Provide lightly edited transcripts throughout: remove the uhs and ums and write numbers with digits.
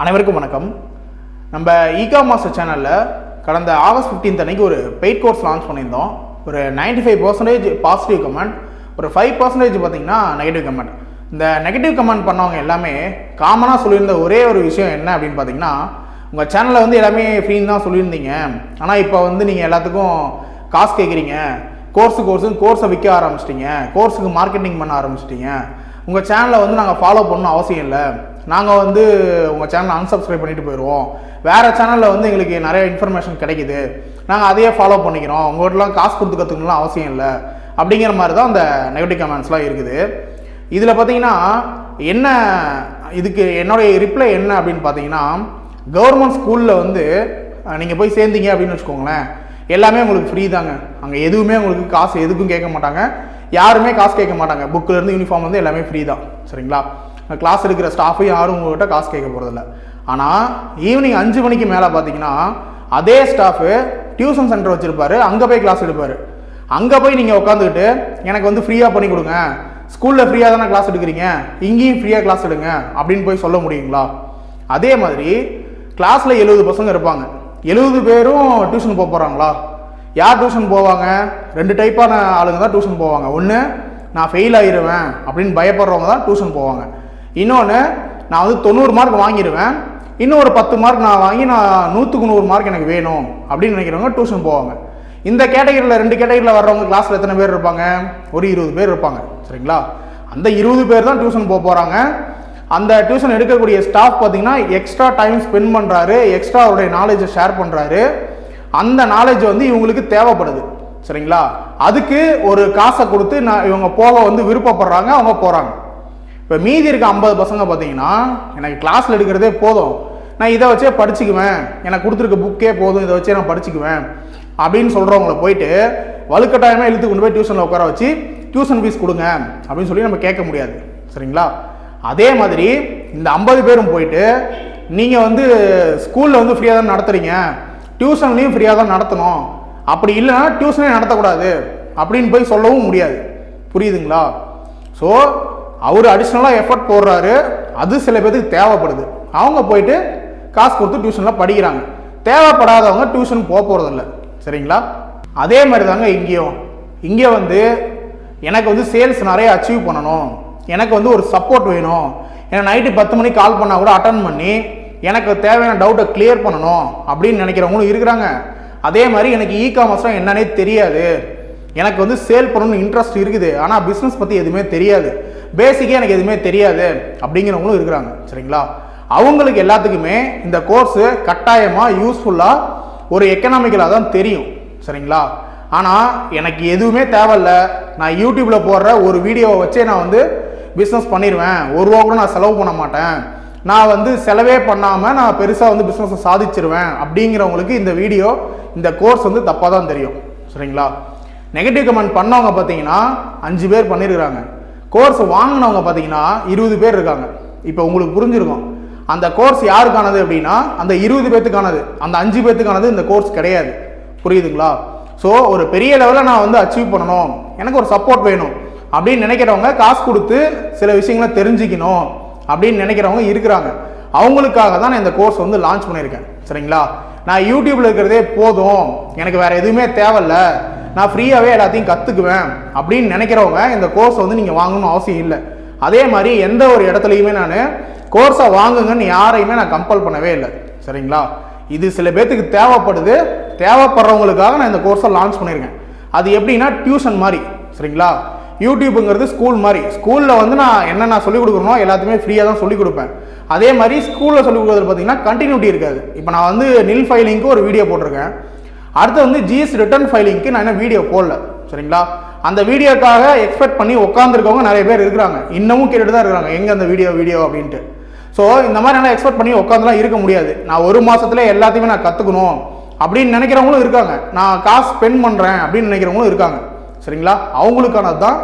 அனைவருக்கும் வணக்கம். நம்ம eCommerce சேனலில் கடந்த ஆகஸ்ட் 15 அன்னைக்கு ஒரு பெய்ட் கோர்ஸ் லான்ச் பண்ணியிருந்தோம். ஒரு 95% பாசிட்டிவ் கமெண்ட், ஒரு 5% பார்த்தீங்கன்னா நெகட்டிவ் கமெண்ட். இந்த நெகட்டிவ் கமெண்ட் பண்ணவங்க எல்லாமே காமனாக சொல்லியிருந்த ஒரே ஒரு விஷயம் என்ன அப்படின்னு பார்த்தீங்கன்னா, உங்கள் சேனலில் வந்து எல்லாமே ஃப்ரீன்னு தான் சொல்லியிருந்தீங்க, ஆனால் இப்போ வந்து நீங்கள் எல்லாத்துக்கும் காசு கேட்குறீங்க, கோர்ஸை விற்க ஆரம்பிச்சிட்டிங்க, கோர்ஸுக்கு மார்க்கெட்டிங் பண்ண ஆரம்பிச்சிட்டிங்க, உங்கள் சேனலை வந்து நாங்கள் ஃபாலோ பண்ணணும் அவசியம் இல்லை, நாங்கள் வந்து உங்கள் சேனலை அன்சப்ஸ்கிரைப் பண்ணிட்டு போயிடுவோம், வேறு சேனலில் வந்து எங்களுக்கு நிறைய இன்ஃபர்மேஷன் கிடைக்குது, நாங்கள் அதையே ஃபாலோ பண்ணிக்கிறோம், உங்கள்கிட்டலாம் காசு கொடுத்து கற்றுக்கணும்லாம் அவசியம் இல்லை அப்படிங்கிற மாதிரி தான் அந்த நெகட்டிவ் கமெண்ட்ஸ்லாம் இருக்குது. இதில் பார்த்தீங்கன்னா என்ன, இதுக்கு என்னுடைய ரிப்ளை என்ன அப்படின்னு பார்த்தீங்கன்னா, கவர்மெண்ட் ஸ்கூலில் வந்து நீங்கள் போய் சேர்ந்தீங்க அப்படின்னு வச்சுக்கோங்களேன், எல்லாமே உங்களுக்கு ஃப்ரீ தாங்க. அங்கே எதுவுமே உங்களுக்கு காசு எதுக்கும் கேட்க மாட்டாங்க, யாருமே காசு கேட்க மாட்டாங்க. புக்கிலேருந்து யூனிஃபார்ம் வந்து எல்லாமே ஃப்ரீ தான், சரிங்களா? கிளாஸ் எடுக்கிற ஸ்டாஃபும் யாரும் உங்கள்கிட்ட காசு கேட்க போகிறதில்ல. ஆனால் ஈவினிங் 5 மணிக்கு மேலே பார்த்தீங்கன்னா அதே ஸ்டாஃபு டியூஷன் சென்டர் வச்சுருப்பாரு, அங்கே போய் கிளாஸ் எடுப்பார். அங்கே போய் நீங்கள் உட்காந்துக்கிட்டு எனக்கு வந்து ஃப்ரீயாக பண்ணி கொடுங்க, ஸ்கூலில் ஃப்ரீயாக தானே கிளாஸ் எடுக்கிறீங்க, இங்கேயும் ஃப்ரீயாக கிளாஸ் எடுங்க அப்படின்னு போய் சொல்ல முடியுங்களா? அதே மாதிரி கிளாஸில் 70 பசங்க இருப்பாங்க, 70 பேரும் டியூஷன் போக போகிறாங்களா? யார் டியூஷன் போவாங்க? 2 டைப்பான ஆளுங்க தான் டியூஷன் போவாங்க. ஒன்று, நான் ஃபெயில் ஆகிடுவேன் அப்படின்னு பயப்படுறவங்க தான் டியூஷன் போவாங்க. இன்னொன்று, நான் வந்து 90 மார்க் வாங்கிடுவேன், இன்னும் ஒரு 10 மார்க் நான் வாங்கி நான் 100க்கு 100 மார்க் எனக்கு வேணும் அப்படின்னு நினைக்கிறவங்க டியூஷன் போவாங்க. இந்த கேட்டகரியில் 2 கேட்டகரியில் வர்றவங்க கிளாஸில் எத்தனை பேர் இருப்பாங்க? ஒரு 20 பேர் இருப்பாங்க, சரிங்களா? அந்த 20 பேர் தான் டியூஷன் போக போகிறாங்க. அந்த டியூஷன் எடுக்கக்கூடிய ஸ்டாஃப் பார்த்தீங்கன்னா எக்ஸ்ட்ரா டைம் ஸ்பெண்ட் பண்ணுறாரு, எக்ஸ்ட்ரா அவருடைய நாலேஜை ஷேர் பண்ணுறாரு. அந்த நாலேஜ் வந்து இவங்களுக்கு தேவைப்படுது, சரிங்களா? அதுக்கு ஒரு காசை கொடுத்து இவங்க போக வந்து விருப்பப்படுறாங்க, அவங்க போகிறாங்க. இப்போ மீதி இருக்க 50 பசங்க பார்த்தீங்கன்னா, எனக்கு கிளாஸில் எடுக்கிறதே போதும், நான் இதை வச்சே படிச்சுக்குவேன், எனக்கு கொடுத்துருக்க புக்கே போதும், இதை வச்சே நான் படிச்சுக்குவேன் அப்படின்னு சொல்கிறவங்கள போயிட்டு வலுக்கட்டாயமாக இழுத்து கொண்டு போய் டியூஷனில் உட்கார வச்சு டியூஷன் ஃபீஸ் கொடுங்க அப்படின்னு சொல்லி நம்ம கேட்க முடியாது, சரிங்களா? அதே மாதிரி இந்த 50 பேரும் போயிட்டு நீங்கள் வந்து ஸ்கூலில் வந்து ஃப்ரீயாக தான் நடத்துகிறீங்க, டியூஷன்லையும் ஃப்ரீயாக தான் நடத்தணும், அப்படி இல்லைன்னா டியூஷனே நடத்தக்கூடாது அப்படின்னு போய் சொல்லவும் முடியாது, புரியுதுங்களா? ஸோ அவர் அடிஷ்னலாக எஃபர்ட் போடுறாரு, அது சில பேருக்கு தேவைப்படுது, அவங்க போயிட்டு காசு கொடுத்து டியூஷனில் படிக்கிறாங்க. தேவைப்படாதவங்க டியூஷன் போக போகிறதில்ல, சரிங்களா? அதே மாதிரி தாங்க இங்கே வந்து எனக்கு வந்து சேல்ஸ் நிறைய அச்சீவ் பண்ணணும், எனக்கு வந்து ஒரு சப்போர்ட் வேணும், எனக்கு நைட்டு 10 மணிக்கு கால் பண்ணால் கூட அட்டன் பண்ணி எனக்கு தேவையான டவுட்டை கிளியர் பண்ணணும் அப்படின்னு நினைக்கிறவங்களும் இருக்கிறாங்க. அதே மாதிரி எனக்கு இகாமர்ஸ்லாம் என்னன்னே தெரியாது, எனக்கு வந்து சேல் பண்ணணும்னு இன்ட்ரெஸ்ட் இருக்குது, ஆனால் பிஸ்னஸ் பற்றி எதுவுமே தெரியாது, பேசிக்கே எனக்கு எதுவுமே தெரியாது அப்படிங்கிறவங்களும் இருக்கிறாங்க, சரிங்களா? அவங்களுக்கு எல்லாத்துக்குமே இந்த கோர்ஸு கட்டாயமாக யூஸ்ஃபுல்லாக ஒரு எக்கனாமிக்கலாக தான் தெரியும், சரிங்களா? ஆனால் எனக்கு எதுவுமே தேவையில்ல, நான் யூடியூப்பில் போடுற ஒரு வீடியோவை வச்சே நான் வந்து பிஸ்னஸ் பண்ணிடுவேன், ஒரு ரூபா கூட நான் செலவு பண்ண மாட்டேன், நான் வந்து செலவே பண்ணாமல் நான் பெருசாக வந்து பிஸ்னஸை சாதிச்சிருவேன் அப்படிங்கிறவங்களுக்கு இந்த கோர்ஸ் வந்து தப்பாக தான் தெரியும், சரிங்களா? நெகட்டிவ் கமெண்ட் பண்ணவங்க பார்த்தீங்கன்னா 5 பேர் பண்ணியிருக்கிறாங்க, கோர்ஸ் வாங்கினவங்க பார்த்தீங்கன்னா 20 பேர் இருக்காங்க. இப்போ உங்களுக்கு புரிஞ்சிருக்கும் அந்த கோர்ஸ் யாருக்கானது அப்படின்னா அந்த 20 பேர்த்துக்கானது, அந்த 5 பேர்த்துக்கானது இந்த கோர்ஸ் கிடையாது, புரியுதுங்களா? ஸோ ஒரு பெரிய லெவலில் நான் வந்து அச்சீவ் பண்ணணும், எனக்கு ஒரு சப்போர்ட் வேணும் அப்படின்னு நினைக்கிறவங்க, காசு கொடுத்து சில விஷயங்களை தெரிஞ்சுக்கணும் அப்படின்னு நினைக்கிறவங்க இருக்கிறாங்க. அவங்களுக்காக தான் நான் இந்த கோர்ஸ் வந்து லான்ச் பண்ணியிருக்கேன், சரிங்களா? நான் யூடியூப்ல இருக்கிறதே போதும், எனக்கு வேற எதுவுமே தேவையில்ல, நான் ஃப்ரீயாகவே எல்லாத்தையும் கற்றுக்குவேன் அப்படின்னு நினைக்கிறவங்க இந்த கோர்ஸ் வந்து நீங்கள் வாங்கணும்னு அவசியம் இல்லை. அதே மாதிரி எந்த ஒரு இடத்துலையுமே நான் கோர்ஸை வாங்குங்கன்னு யாரையுமே நான் கம்பல் பண்ணவே இல்லை, சரிங்களா? இது சில பேர்த்துக்கு தேவைப்படுது, தேவைப்படுறவங்களுக்காக நான் இந்த கோர்ஸை லான்ச் பண்ணியிருக்கேன். அது எப்படின்னா டியூஷன் மாதிரி, சரிங்களா? யூடியூப்புங்கிறது ஸ்கூல் மாதிரி, ஸ்கூலில் வந்து நான் என்ன சொல்லிக் கொடுக்குறனோ எல்லாத்தையுமே ஃப்ரீயாக தான் சொல்லிக் கொடுப்பேன். அதே மாதிரி ஸ்கூலில் சொல்லிக் கொடுக்குறது பார்த்தீங்கன்னா கண்டினியூட்டி இருக்காது. இப்போ நான் வந்து நில் ஃபைலிங்க்கு ஒரு வீடியோ போட்டிருக்கேன், அடுத்து வந்து ஜிஎஸ் ரிட்டர்ன் ஃபைலிங்க்கு நான் என்ன வீடியோ போடல, சரிங்களா? அந்த வீடியோக்காக எக்ஸ்பெக்ட் பண்ணி உட்காந்துருக்கவங்க நிறைய பேர் இருக்கிறாங்க, இன்னமும் கேட்டுட்டு தான் இருக்கிறாங்க எங்கே அந்த வீடியோ அப்படின்ட்டு. ஸோ இந்த மாதிரி நல்லா எக்ஸ்பெக்ட் பண்ணி உட்காந்துலாம் இருக்க முடியாது. நான் ஒரு மாதத்துல எல்லாத்தையுமே நான் கற்றுக்கணும் அப்படின்னு நினைக்கிறவங்களும் இருக்காங்க, நான் காசு ஸ்பெண்ட் பண்ணுறேன் அப்படின்னு நினைக்கிறவங்களும் இருக்காங்க, சரிங்களா? அவங்களுக்கானது தான்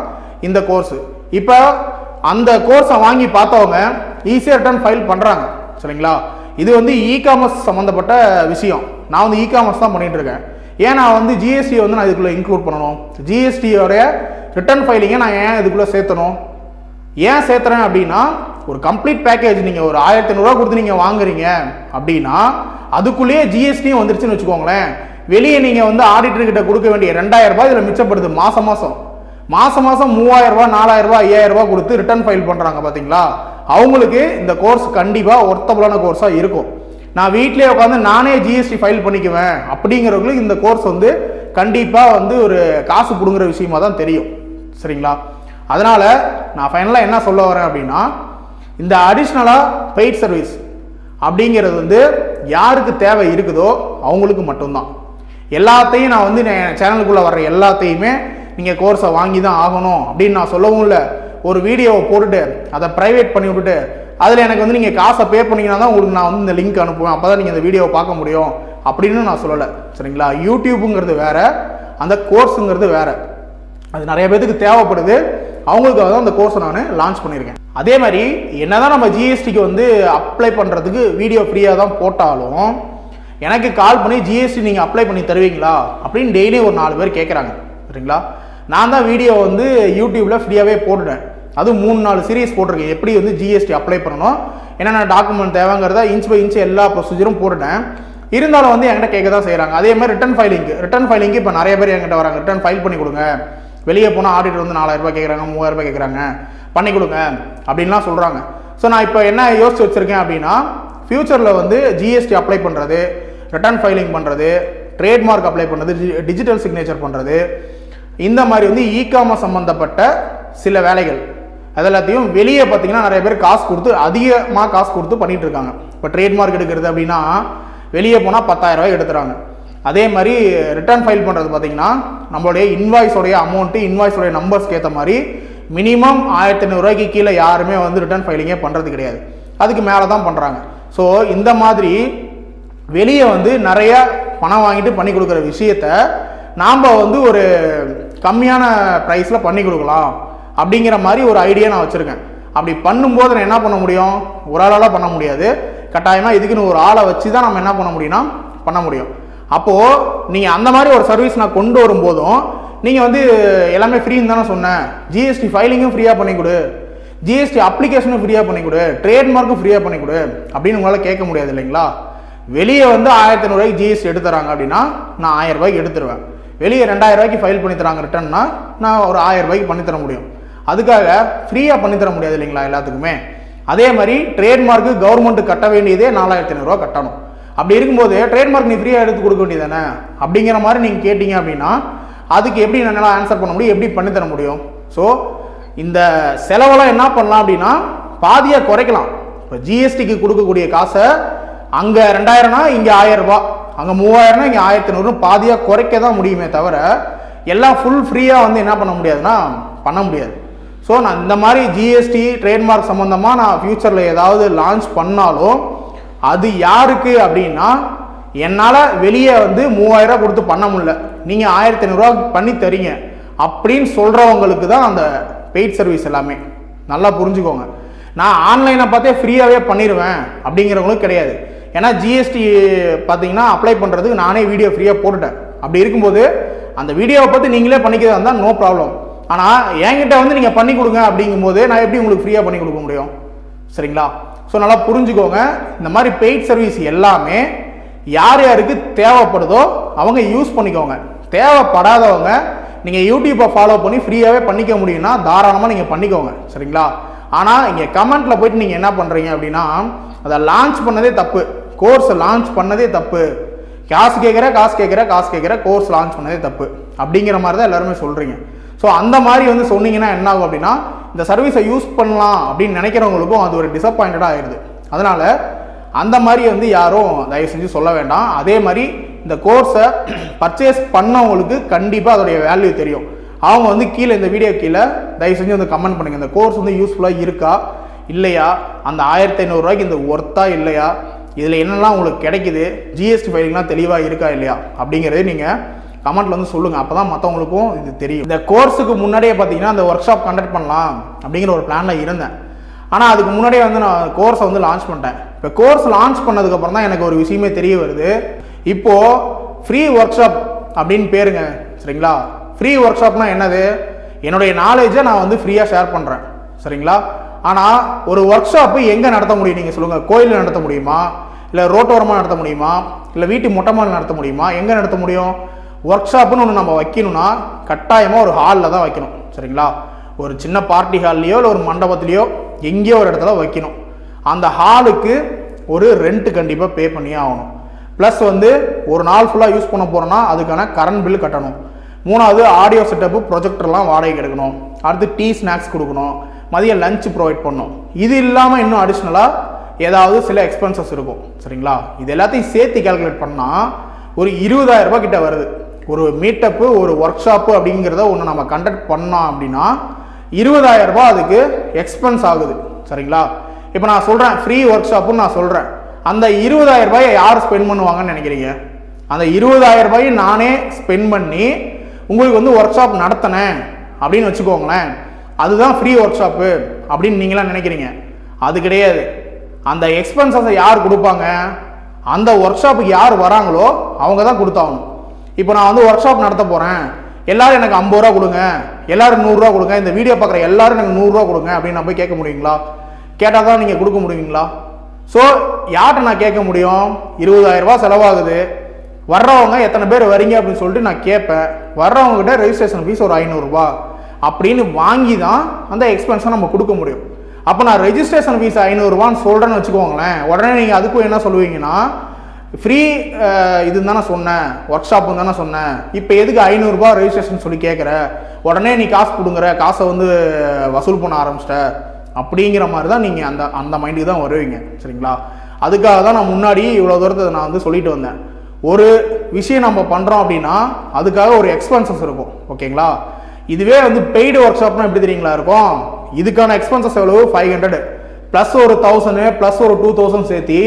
இந்த கோர்ஸு. இப்போ அந்த கோர்ஸை வாங்கி பார்த்தவங்க ஈஸியாக ரிட்டர்ன் ஃபைல் பண்ணுறாங்க, சரிங்களா? இது வந்து இகாமர்ஸ் சம்மந்தப்பட்ட விஷயம். நான் வந்து இகாமர்ஸ் தான் பண்ணிட்டு இருக்கேன். ஏன் நான் வந்து ஜிஎஸ்டி வந்து நான் இதுக்குள்ளே இன்க்ளூட் பண்ணணும், ஜிஎஸ்டியோடைய ரிட்டர்ன் ஃபைலிங்கை நான் ஏன் இதுக்குள்ளே சேர்த்தணும், ஏன் சேர்த்துறேன் அப்படின்னா ஒரு கம்ப்ளீட் பேக்கேஜ் நீங்கள் ஒரு 1500 கொடுத்து நீங்கள் வாங்குறீங்க அப்படின்னா அதுக்குள்ளேயே ஜிஎஸ்டியும் வந்துருச்சுன்னு வச்சுக்கோங்களேன். வெளியே நீங்கள் வந்து ஆடிட்டர்கிட்ட கொடுக்க வேண்டிய 2000 ரூபாய் இதில் மிச்சப்படுது. மாதம் மாதம் 3000 ரூபாய் 4000 ரூபாய் 5000 ரூபாய் கொடுத்து ரிட்டர்ன் ஃபைல் பண்ணுறாங்க பார்த்தீங்களா, அவங்களுக்கு இந்த கோர்ஸ் கண்டிப்பாக ஒர்த்தபுளான கோர்ஸாக இருக்கும். நான் வீட்டிலே உட்காந்து நானே ஜிஎஸ்டி ஃபைல் பண்ணிக்குவேன் அப்படிங்கிறவங்களுக்கு இந்த கோர்ஸ் வந்து கண்டிப்பாக வந்து ஒரு காசு பிடுங்குற விஷயமா தான் தெரியும். சரிங்களா? அதனால் நான் ஃபைனலாக என்ன சொல்ல வரேன் அப்படின்னா, இந்த அடிஷ்னலாக பெய்ட் சர்வீஸ் அப்படிங்கிறது வந்து யாருக்கு தேவை இருக்குதோ அவங்களுக்கு மட்டும்தான். எல்லாத்தையும் நான் வந்து என் சேனலுக்குள்ளே வர்ற எல்லாத்தையுமே நீங்கள் கோர்ஸை வாங்கி தான் ஆகணும் அப்படின்னு நான் சொல்லவும் இல்லை. ஒரு வீடியோவை போட்டுட்டு அதை ப்ரைவேட் பண்ணி விட்டுட்டு அதில் எனக்கு வந்து நீங்கள் காசை பே பண்ணிங்கன்னா தான் உங்களுக்கு நான் வந்து இந்த லிங்க் அனுப்புவேன், அப்போ தான் நீங்கள் இந்த வீடியோவை பார்க்க முடியும் அப்படின்னு நான் சொல்லலை. சரிங்களா? யூடியூப்புங்கிறது வேறு, அந்த கோர்ஸுங்கிறது வேறு. அது நிறைய பேருக்கு தேவைப்படுது, அவங்களுக்காக தான் அந்த கோர்ஸை நான் லான்ச் பண்ணியிருக்கேன். அதே மாதிரி என்னதான் நம்ம ஜிஎஸ்டிக்கு வந்து அப்ளை பண்ணுறதுக்கு வீடியோ ஃப்ரீயாக தான் போட்டாலும் எனக்கு கால் பண்ணி ஜிஎஸ்டி நீங்கள் அப்ளை பண்ணி தருவீங்களா அப்படின்னு டெய்லி ஒரு 4 பேர் கேட்குறாங்க. சரிங்களா? நான் தான் வீடியோ வந்து யூடியூப்பில் ஃப்ரீயாகவே போட்டுட்டேன். அது 3-4 சீரீஸ் போட்டிருக்கேன், எப்படி வந்து ஜிஎஸ்டி அப்ளை பண்ணணும், என்னென்ன டாக்குமெண்ட் தேவைங்கிறத இன்ச் பை இன்ச் எல்லா ப்ரொசீஜரும் போட்டுட்டேன். இருந்தாலும் வந்து என்கிட்ட கேட்க தான் செய்கிறாங்க. அதே மாதிரி ரிட்டர்ன் ஃபைலிங்கு இப்போ நிறைய பேர் என்கிட்ட வராங்க, ரிட்டர்ன் ஃபைல் பண்ணி கொடுங்க, வெளியே போனால் ஆடிட்டர் வந்து 4000 ரூபாய் கேட்குறாங்க, 3000 ரூபாய் கேட்குறாங்க, பண்ணி கொடுங்க அப்படின்லாம் சொல்கிறாங்க. ஸோ நான் இப்போ என்ன யோசிச்சு வச்சுருக்கேன் அப்படின்னா, ஃப்யூச்சரில் வந்து ஜிஎஸ்டி அப்ளை பண்ணுறது, ரிட்டர்ன் ஃபைலிங் பண்ணுறது, ட்ரேட்மார்க் அப்ளை பண்ணுறது, டிஜிட்டல் சிக்னேச்சர் பண்ணுறது, இந்த மாதிரி வந்து இகாமர்ஸ் சம்மந்தப்பட்ட சில வேலைகள் அதெல்லாத்தையும் வெளியே பார்த்தீங்கன்னா நிறைய பேர் காசு கொடுத்து அதிகமாக காசு கொடுத்து பண்ணிட்டு இருக்காங்க. இப்போ ட்ரேட்மார்க் எடுக்கிறது அப்படின்னா வெளியே போனால் 10,000 ரூபாய் எடுத்துறாங்க. அதே மாதிரி ரிட்டர்ன் ஃபைல் பண்ணுறது பார்த்தீங்கன்னா நம்மளுடைய இன்வாய்ஸோடைய அமௌண்ட்டு, இன்வாய்ஸோடைய நம்பர்ஸ்க்கு ஏற்ற மாதிரி மினிமம் 1500 ரூபாய்க்கு கீழே யாருமே வந்து ரிட்டர்ன் ஃபைலிங்கே பண்ணுறது கிடையாது, அதுக்கு மேலே தான் பண்ணுறாங்க. ஸோ இந்த மாதிரி வெளியே வந்து நிறைய பணம் வாங்கிட்டு பண்ணி கொடுக்குற விஷயத்த நாம் வந்து ஒரு கம்மியான ப்ரைஸில் பண்ணி கொடுக்கலாம் அப்படிங்கிற மாதிரி ஒரு ஐடியா நான் வச்சுருக்கேன். அப்படி பண்ணும்போது நான் என்ன பண்ண முடியும், ஒரு ஆளால் பண்ண முடியாது, கட்டாயமாக இதுக்குன்னு ஒரு ஆளை வச்சு தான் நம்ம என்ன பண்ண முடியும்னா பண்ண முடியும். அப்போது நீங்கள் அந்த மாதிரி ஒரு சர்வீஸ் நான் கொண்டு வரும்போதும் நீங்கள் வந்து எல்லாமே ஃப்ரீன்னு தானே சொன்னேன், ஜிஎஸ்டி ஃபைலிங்கும் ஃப்ரீயாக பண்ணி கொடு, ஜிஎஸ்டி அப்ளிகேஷனும் ஃப்ரீயாக பண்ணி கொடு, ட்ரேட்மார்க்கும் ஃப்ரீயாக பண்ணி கொடு அப்படின்னு உங்களால் கேட்க முடியாது இல்லைங்களா? வெளியே வந்து 1500 ரூபாய்க்கு ஜிஎஸ்டி எடுத்துறாங்க அப்படின்னா நான் 1000 ரூபாய்க்கு எடுத்துருவேன். வெளியே 2000 ரூபாய்க்கு ஃபைல் பண்ணி தராங்க ரிட்டர்ன்னா நான் ஒரு 1000 ரூபாய்க்கு பண்ணித்தர முடியும். அதுக்காக ஃப்ரீயாக பண்ணித்தர முடியாது இல்லைங்களா எல்லாத்துக்குமே. அதே மாதிரி ட்ரேட்மார்க்கு கவர்மெண்ட் கட்ட வேண்டியதே 4500 ரூபா கட்டணும். அப்படி இருக்கும்போது ட்ரேட்மார்க் நீ ஃப்ரீயாக எடுத்து கொடுக்க வேண்டியதானே அப்படிங்கிற மாதிரி நீங்கள் கேட்டிங்க அப்படின்னா அதுக்கு எப்படி என்னால் ஆன்சர் பண்ண முடியும், எப்படி பண்ணித்தர முடியும்? ஸோ இந்த செலவெல்லாம் என்ன பண்ணலாம் அப்படின்னா பாதியாக குறைக்கலாம். இப்போ ஜிஎஸ்டிக்கு கொடுக்கக்கூடிய காசை அங்கே 2000னா இங்கே 1000 ரூபாய், அங்கே 3000னா இங்கே 1500 பாதியாக குறைக்க தான் முடியுமே தவிர எல்லாம் ஃபுல் ஃப்ரீயாக வந்து என்ன பண்ண முடியாதுன்னா பண்ண முடியாது. ஸோ நான் இந்த மாதிரி ஜிஎஸ்டி ட்ரேட்மார்க் சம்மந்தமாக நான் ஃப்யூச்சரில் ஏதாவது லான்ச் பண்ணாலும் அது யாருக்கு அப்படின்னா என்னால் வெளியே வந்து 3000 ரூபா கொடுத்து பண்ண முடியல, நீங்கள் 1500 ரூபா பண்ணி தரீங்க அப்படின்னு சொல்கிறவங்களுக்கு தான் அந்த பெய்ட் சர்வீஸ் எல்லாமே. நல்லா புரிஞ்சுக்கோங்க. நான் ஆன்லைனை பார்த்தே ஃப்ரீயாகவே பண்ணிடுவேன் அப்படிங்கிறவங்களும் கிடையாது. ஏன்னா ஜிஎஸ்டி பார்த்தீங்கன்னா அப்ளை பண்ணுறதுக்கு நானே வீடியோ ஃப்ரீயாக போட்டுட்டேன். அப்படி இருக்கும்போது அந்த வீடியோவை பார்த்து நீங்களே பண்ணிக்கிறதா இருந்தால் நோ ப்ராப்ளம். ஆனால் என்கிட்ட வந்து நீங்கள் பண்ணி கொடுங்க அப்படிங்கும்போது நான் எப்படி உங்களுக்கு ஃப்ரீயாக பண்ணி கொடுக்க முடியும்? சரிங்களா? ஸோ நல்லா புரிஞ்சுக்கோங்க. இந்த மாதிரி பெய்ட் சர்வீஸ் எல்லாமே யார் யாருக்கு தேவைப்படுதோ அவங்க யூஸ் பண்ணிக்கோங்க. தேவைப்படாதவங்க நீங்கள் யூடியூப்பை ஃபாலோ பண்ணி ஃப்ரீயாகவே பண்ணிக்க முடியும்னா தாராளமாக நீங்கள் பண்ணிக்கோங்க. சரிங்களா? ஆனால் இங்கே கமெண்ட்டில் போயிட்டு நீங்கள் என்ன பண்ணுறீங்க அப்படின்னா அதை லான்ச் பண்ணதே தப்பு, கோர்ஸ் லான்ச் பண்ணதே தப்பு, காசு கேட்குற கோர்ஸ் லான்ச் பண்ணதே தப்பு அப்படிங்கிற மாதிரி தான் எல்லாருமே சொல்கிறீங்க. ஸோ அந்த மாதிரி வந்து சொன்னீங்கன்னா என்ன ஆகும் அப்படின்னா இந்த சர்வீஸை யூஸ் பண்ணலாம் அப்படின்னு நினைக்கிறவங்களுக்கும் அது ஒரு டிசப்பாயிண்டடாக ஆயிடுது. அதனால் அந்த மாதிரி வந்து யாரும் தயவு செஞ்சு சொல்ல வேண்டாம். அதே மாதிரி இந்த கோர்ஸை பர்ச்சேஸ் பண்ணவங்களுக்கு கண்டிப்பாக அதோடைய வேல்யூ தெரியும். அவங்க வந்து கீழே இந்த வீடியோ கீழே தயவு செஞ்சு வந்து கமெண்ட் பண்ணுங்கள், இந்த கோர்ஸ் வந்து யூஸ்ஃபுல்லாக இருக்கா இல்லையா, அந்த 1500 ரூபாய்க்கு இந்த ஒர்த்தா இல்லையா, இதில் என்னெல்லாம் உங்களுக்கு கிடைக்குது, ஜிஎஸ்டி ஃபைலிங்லாம் தெளிவாக இருக்கா இல்லையா அப்படிங்கிறதே நீங்கள் கமெண்ட்டில் வந்து சொல்லுங்கள். அப்போ தான் மற்றவங்களுக்கும் இது தெரியும். இந்த கோர்ஸுக்கு முன்னாடியே பார்த்தீங்கன்னா அந்த ஒர்க் ஷாப் கண்டக்ட் பண்ணலாம் அப்படிங்கிற ஒரு பிளானில் இருந்தேன். ஆனால் அதுக்கு முன்னாடியே வந்து நான் கோர்ஸை வந்து லான்ச் பண்ணிட்டேன். இப்போ கோர்ஸ் லான்ச் பண்ணதுக்கப்புறம் தான் எனக்கு ஒரு விஷயமே தெரிய வருது. இப்போது ஃப்ரீ ஒர்க் ஷாப் அப்படின்னு பேருங்க. சரிங்களா? ஃப்ரீ ஒர்க் ஷாப்னா என்னது? என்னுடைய நாலேஜை நான் வந்து ஃப்ரீயாக ஷேர் பண்ணுறேன். சரிங்களா? ஆனால் ஒரு ஒர்க் ஷாப்பு எங்கே நடத்த முடியும் நீங்கள் சொல்லுங்கள்? கோயிலில் நடத்த முடியுமா, இல்லை ரோட்டோரமாக நடத்த முடியுமா, இல்லை வீட்டு மொட்டை மாடியில் நடத்த முடியுமா? எங்கே நடத்த முடியும்? ஒர்க் ஷாப்புன்னு ஒன்று நம்ம வைக்கணும்னா கட்டாயமாக ஒரு ஹாலில் தான் வைக்கணும். சரிங்களா? ஒரு சின்ன பார்ட்டி ஹால்லையோ இல்லை ஒரு மண்டபத்துலேயோ எங்கேயோ ஒரு இடத்துல வைக்கணும். அந்த ஹாலுக்கு ஒரு ரெண்ட் கண்டிப்பாக பே பண்ணியே ஆகணும். ப்ளஸ் வந்து ஒரு நாள் ஃபுல்லாக யூஸ் பண்ண போகிறோன்னா அதுக்கான கரண்ட் பில் கட்டணும். மூணாவது ஆடியோ செட்டப்பு, ப்ரொஜெக்டர்லாம் வாடகைக்கு எடுக்கணும். அடுத்து டீ ஸ்நாக்ஸ் கொடுக்கணும், மதியம் லஞ்ச் ப்ரொவைட் பண்ணணும். இது இல்லாமல் இன்னும் அடிஷ்னலாக ஏதாவது சில எக்ஸ்பென்சஸ் இருக்கும். சரிங்களா? இது எல்லாத்தையும் சேர்த்து கால்குலேட் பண்ணால் ஒரு 20,000 ரூபாய் கிட்ட வருது. ஒரு மீட்டப்பு, ஒரு ஒர்க் ஷாப்பு அப்படிங்கிறத ஒன்று நம்ம கண்டக்ட் பண்ணோம் அப்படின்னா 20,000 ரூபாய் அதுக்கு எக்ஸ்பென்ஸ் ஆகுது. சரிங்களா? இப்போ நான் சொல்கிறேன் ஃப்ரீ ஒர்க் ஷாப்புன்னு நான் சொல்கிறேன். அந்த 20,000 ரூபாயை யார் ஸ்பெண்ட் பண்ணுவாங்கன்னு நினைக்கிறீங்க? அந்த 20,000 ரூபாயை நானே ஸ்பெண்ட் பண்ணி உங்களுக்கு வந்து ஒர்க் ஷாப் நடத்தினேன் அப்படின்னு வச்சுக்கோங்களேன், அதுதான் ஃப்ரீ ஒர்க் ஷாப்பு அப்படின்னு நீங்களாம் நினைக்கிறீங்க. அது கிடையாது. அந்த எக்ஸ்பென்சஸை யார் கொடுப்பாங்க? அந்த ஒர்க் ஷாப்புக்கு யார் வராங்களோ அவங்க தான் கொடுத்தாகணும். இப்போ நான் வந்து ஒர்க் ஷாப் நடத்த போகிறேன், எல்லாரும் எனக்கு 50 ரூபா கொடுங்க, எல்லாரும் 100 ரூபா கொடுங்க, இந்த வீடியோ பார்க்குற எல்லாரும் எனக்கு 100 ரூபா கொடுங்க அப்படின்னு நான் போய் கேட்க முடியுங்களா? கேட்டால் தான் நீங்கள் கொடுக்க முடியுங்களா? ஸோ யார்கிட்ட நான் கேட்க முடியும்? 20,000 ரூபா செலவாகுது, வர்றவங்க எத்தனை பேர் வரீங்க அப்படின்னு சொல்லிட்டு நான் கேட்பேன். வர்றவங்ககிட்ட ரெஜிஸ்ட்ரேஷன் ஃபீஸ் ஒரு 500 ரூபா அப்படின்னு வாங்கி தான் அந்த எக்ஸ்பென்ஸை நம்ம கொடுக்க முடியும். அப்போ நான் ரெஜிஸ்ட்ரேஷன் ஃபீஸ் 500 ரூபான்னு சொல்கிறேன்னு வச்சுக்கோங்களேன், உடனே நீங்கள் அதுக்கும் என்ன சொல்லுவீங்கன்னா, ஃப்ரீ இதுன்னு தானே சொன்னேன், ஒர்க் ஷாப்புன்னு தானே சொன்னேன், இப்போ எதுக்கு 500 ரூபா ரெஜிஸ்ட்ரேஷன் சொல்லி கேட்குற, உடனே நீ காசு கொடுங்குற, காசை வந்து வசூல் பண்ண ஆரம்பிச்சிட்ட அப்படிங்கிற மாதிரி தான் நீங்கள் அந்த மைண்டுக்கு தான் வருவீங்க. சரிங்களா? அதுக்காக தான் நான் முன்னாடி இவ்வளோ தூரத்தை நான் வந்து சொல்லிட்டு வந்தேன். ஒரு விஷயம் நம்ம பண்ணுறோம் அப்படின்னா அதுக்காக ஒரு எக்ஸ்பென்சஸ் இருக்கும். ஓகேங்களா? இதுவே வந்து பெய்டு ஒர்க் ஷாப்னா எப்படி தெரியுங்களா இருக்கும்? இதுக்கான எக்ஸ்பென்சஸ் எவ்வளவு? 500 ப்ளஸ் ஒரு 1000 ப்ளஸ் ஒரு 2000 சேர்த்து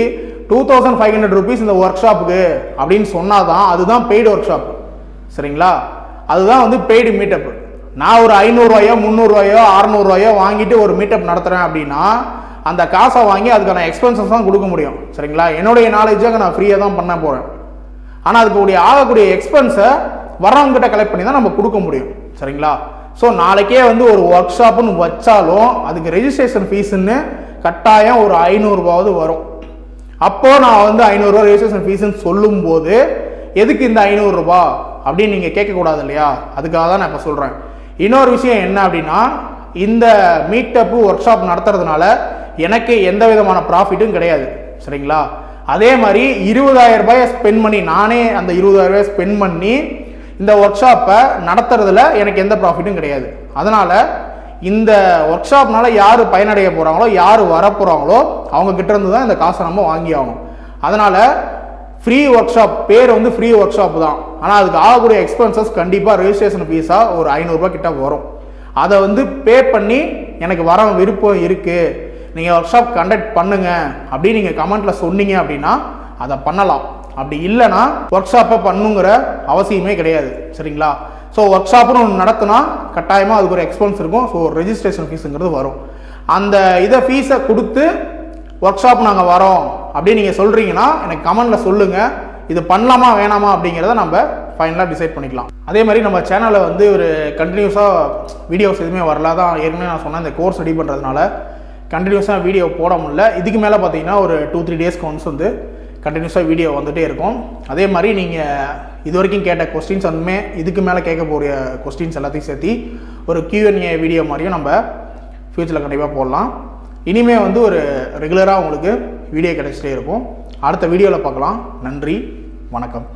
2500 ருபீஸ் இந்த ஒர்க் ஷாப்புக்கு அப்படின்னு சொன்னாதான் அதுதான் பெய்டு ஒர்க் ஷாப். சரிங்களா? அதுதான் வந்து பெய்டு மீட்டப். நான் ஒரு 500 ரூபாயோ 300 ரூபாயோ 600 ரூபாயோ வாங்கிட்டு ஒரு மீட்டப் நடத்துறேன் அப்படின்னா அந்த காசை வாங்கி அதுக்கான எக்ஸ்பென்சஸ் தான் கொடுக்க முடியும். சரிங்களா? என்னுடைய நாலேஜாக நான் ஃப்ரீயாக தான் பண்ண போகிறேன். ஆனால் அதுக்கு ஆகக்கூடிய எக்ஸ்பென்ஸை வர்றவங்ககிட்ட கலெக்ட் பண்ணி தான் நம்ம கொடுக்க முடியும். சரிங்களா? ஸோ நாளைக்கே வந்து ஒரு ஒர்க் ஷாப்புன்னு வச்சாலும் அதுக்கு ரெஜிஸ்ட்ரேஷன் ஃபீஸுன்னு கட்டாயம் ஒரு 500 ரூபாவது வரும். அப்போது நான் வந்து 500 ரூபா ரெஜிஸ்ட்ரேஷன் ஃபீஸுன்னு சொல்லும்போது எதுக்கு இந்த 500 ரூபா அப்படின்னு நீங்கள் கேட்கக்கூடாது இல்லையா? அதுக்காக தான் நான் இப்போ சொல்கிறேன். இன்னொரு விஷயம் என்ன அப்படின்னா, இந்த மீட்டப்பு ஒர்க் ஷாப் நடத்துறதுனால எனக்கு எந்த விதமான ப்ராஃபிட்டும் கிடையாது. சரிங்களா? அதே மாதிரி 20,000 ரூபாயை ஸ்பெண்ட் பண்ணி நானே அந்த 20,000 ரூபாயை ஸ்பெண்ட் பண்ணி இந்த ஒர்க் ஷாப்பை நடத்துறதுல எனக்கு எந்த ப்ராஃபிட்டும் கிடையாது. அதனால இந்த ஒர்க் ஷாப்னால யார் பயனடைய போகிறாங்களோ, யார் வரப்போகிறாங்களோ அவங்க கிட்ட இருந்து தான் இந்த காசை நம்ம வாங்கி ஆகணும். அதனால ஃப்ரீ ஒர்க் ஷாப் பேர் வந்து ஃப்ரீ ஒர்க் ஷாப் தான். ஆனால் அதுக்கு ஆகக்கூடிய எக்ஸ்பென்சஸ் கண்டிப்பாக ரெஜிஸ்ட்ரேஷன் ஃபீஸாக ஒரு 500 ரூபா கிட்ட வரும். அதை வந்து பே பண்ணி எனக்கு வர விருப்பம் இருக்குது, நீங்கள் ஒர்க் ஷாப் கண்டக்ட் பண்ணுங்க அப்படின்னு நீங்கள் கமெண்ட்டில் சொன்னீங்க அப்படின்னா அதை பண்ணலாம். அப்படி இல்லைன்னா ஒர்க் ஷாப்பை பண்ணுங்கிற அவசியமே கிடையாது. சரிங்களா? ஸோ ஒர்க் ஷாப்புன்னு ஒன்று நடத்தினா கட்டாயமாக அதுக்கு ஒரு எக்ஸ்பென்ஸ் இருக்கும். ஸோ ரெஜிஸ்ட்ரேஷன் ஃபீஸுங்கிறது வரும். அந்த இதை ஃபீஸை கொடுத்து ஒர்க் ஷாப் நாங்கள் வரோம் அப்படின்னு நீங்கள் சொல்கிறீங்கன்னா எனக்கு கமெண்ட்டில் சொல்லுங்கள். இது பண்ணலாமா வேணாமா அப்படிங்கிறத நம்ம ஃபைனலாக டிசைட் பண்ணிக்கலாம். அதே மாதிரி நம்ம சேனலில் வந்து ஒரு கண்டினியூஸாக வீடியோஸ் எதுவுமே வரல. தான் ஏற்கனவே நான் சொன்னேன், இந்த கோர்ஸ் ரெடி பண்ணுறதுனால கண்டினியூஸாக வீடியோ போட முடியல. இதுக்கு மேலே பார்த்தீங்கன்னா ஒரு 2-3 டேஸ்க்கு ஒன்ஸ் வந்து கண்டினியூஸாக வீடியோ வந்துகிட்டே இருக்கும். அதே மாதிரி நீங்கள் இது வரைக்கும் கேட்ட கொஸ்டின்ஸ் வந்துமே இதுக்கு மேலே கேட்க போகிற கொஸ்டின்ஸ் எல்லாத்தையும் சேர்த்து ஒரு Q&A வீடியோ மாதிரியும் நம்ம ஃப்யூச்சரில் கண்டிப்பாக போடலாம். இனிமேல் வந்து ஒரு ரெகுலராக உங்களுக்கு வீடியோ கிடைச்சிட்டே இருக்கும். அடுத்த வீடியோவில் பார்க்கலாம். நன்றி, வணக்கம்.